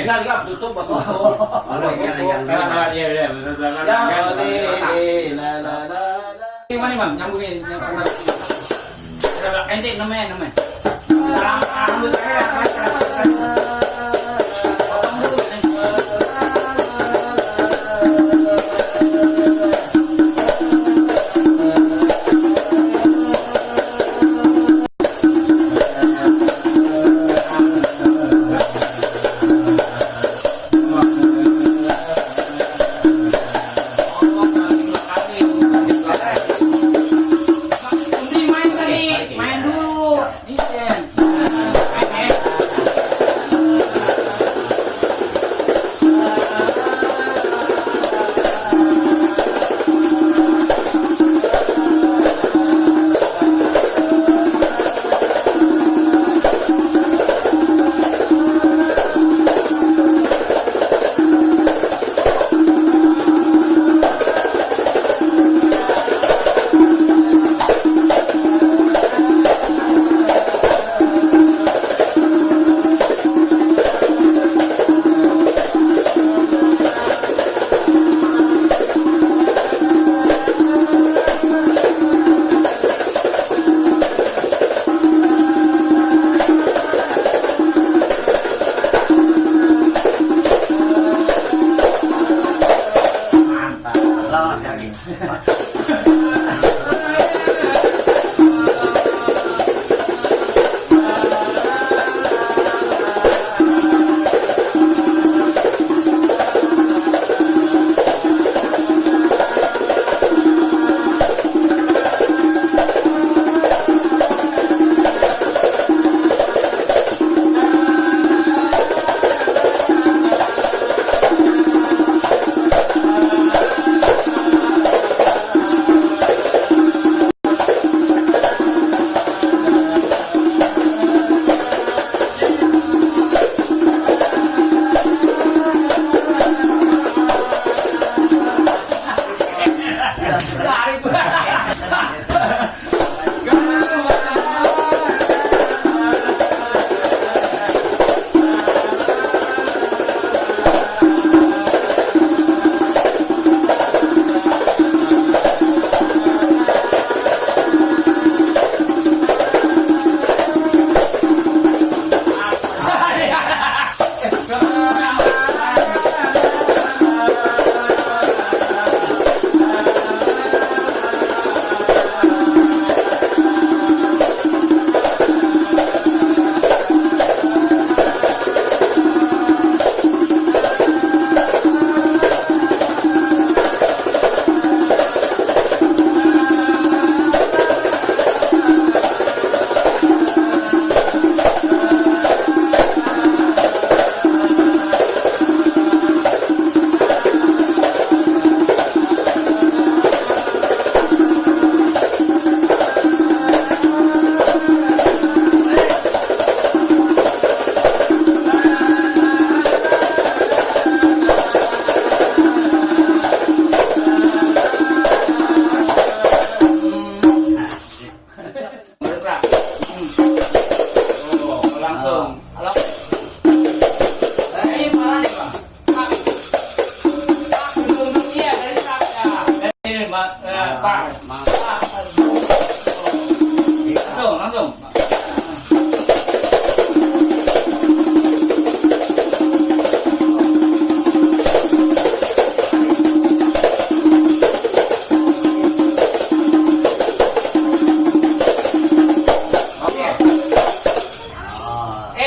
Enggak, tutup, tutup. Gimana bang? Nyambungin. Ente namanya. Main dulu. Main Pak. Langsung.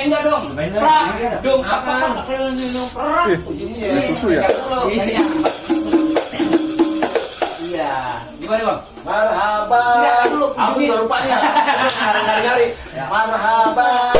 Enggak dong. Prak. Dong apa? Prak. Susu ya? Iya. Gimana, Bang? Marhaba. Ya, dulu. Aku juga lupanya. Ngari-ngari. Marhaba.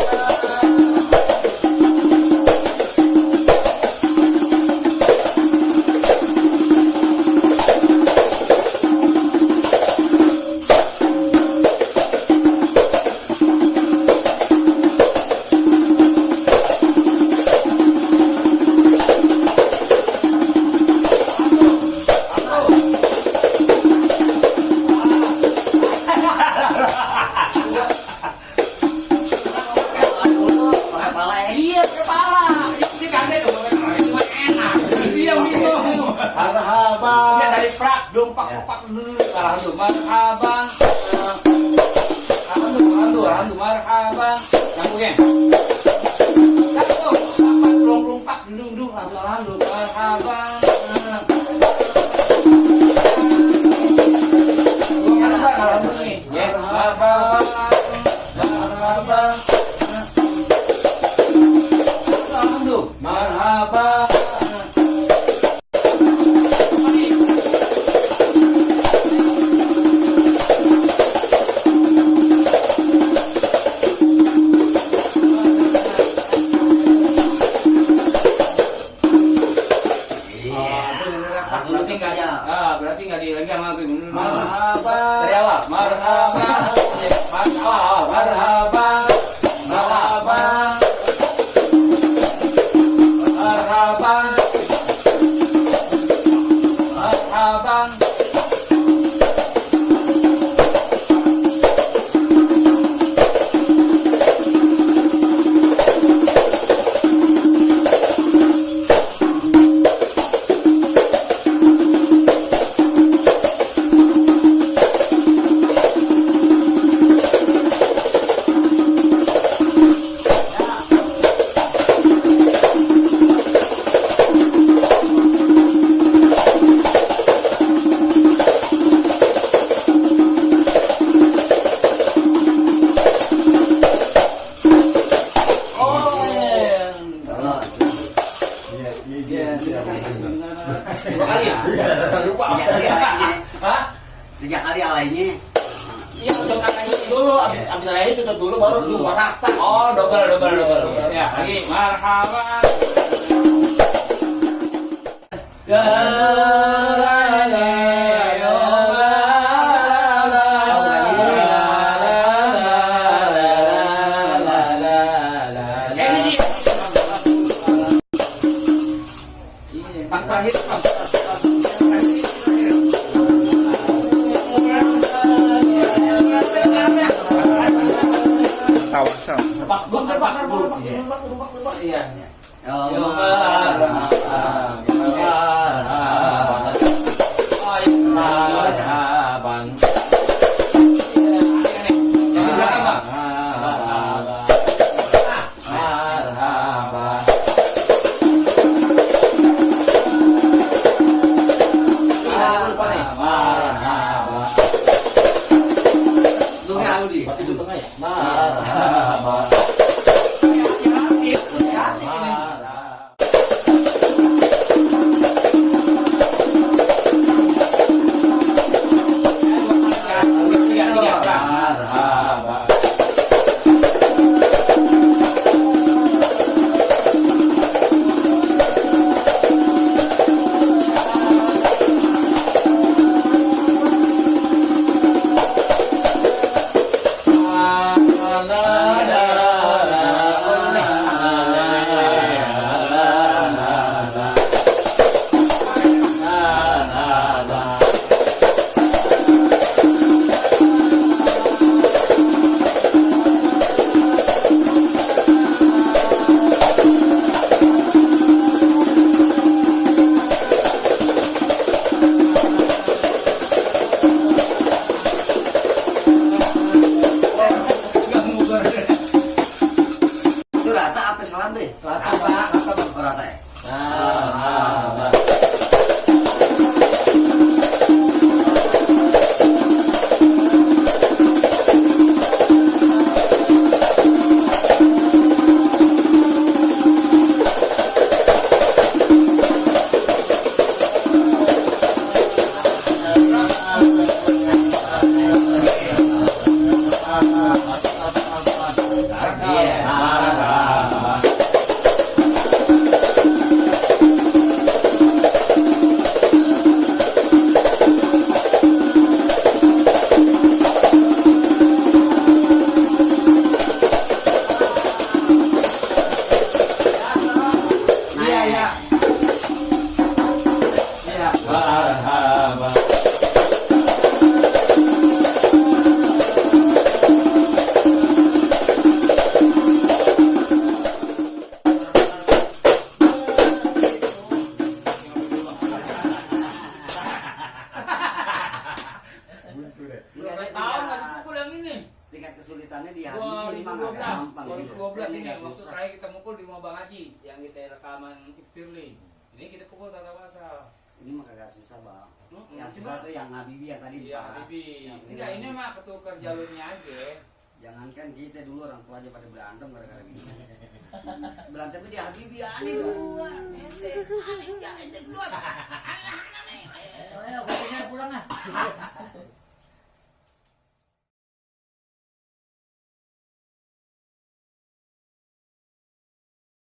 Iya, kepala. Ini kaget dong. Cuma enak. Iya, minum. Marhaba. Dia dari prak, dong, pak, langsung marhaban. Alhamdulillah, marhaban. Nyambungnya. Langsung, sampai belum pak, dung, langsung alhamdulillah, marhaban. Marhaba. Marhaba. Marhaba. Langsung tinggal ya. Berarti nggak lagi sama tuh. Marhaba. Dari awal, marhaba. Awal. Marhaba. Marhaba. Marhaba. Marhaban. Dua kali ya? Lupa. Hah? 3 kali alainya. Iya, untuk kakaknya itu. Dulu abis saya itu dulu baru dua rata. Oh, double. Ya, lagi marhaban. Ya la la ya Tawasan. Bakar. Iya. Marhaban. Marhaban. Marhaban. Lu tahu di. Berarti itu tengah ya? Marhaban. Marhaban. apa salam deh? Rata, Pak. Rata, Pak. Oh, rata ya? Marhaba. Iya. Marhaba. Iya, iya. Iya. Marhaba. Buntu deh. Berapa tahun nggak dipukul yang ini? Tingkat kesulitannya di hati ini mah nggak 2012. gampang gitu. 2012 ini Nggak waktu susah. terakhir kita mukul di rumah Bang Haji yang kita rekaman Firly. Ini kita pukul tata bahasa. Ini mah kagak susah bang. Mm-mm. Yang susah tuh yang Habibi yang tadi Iya, Pak. Bibi. Yang Enggak, ini mah ketukar jalurnya aja. Jangankan kita dulu orang tua aja pada berantem gara-gara gini. Berantemnya di Habibi aneh duluan. Ente, aneh enggak, ente duluan. Alah, aneh. Ayo, pulang ah.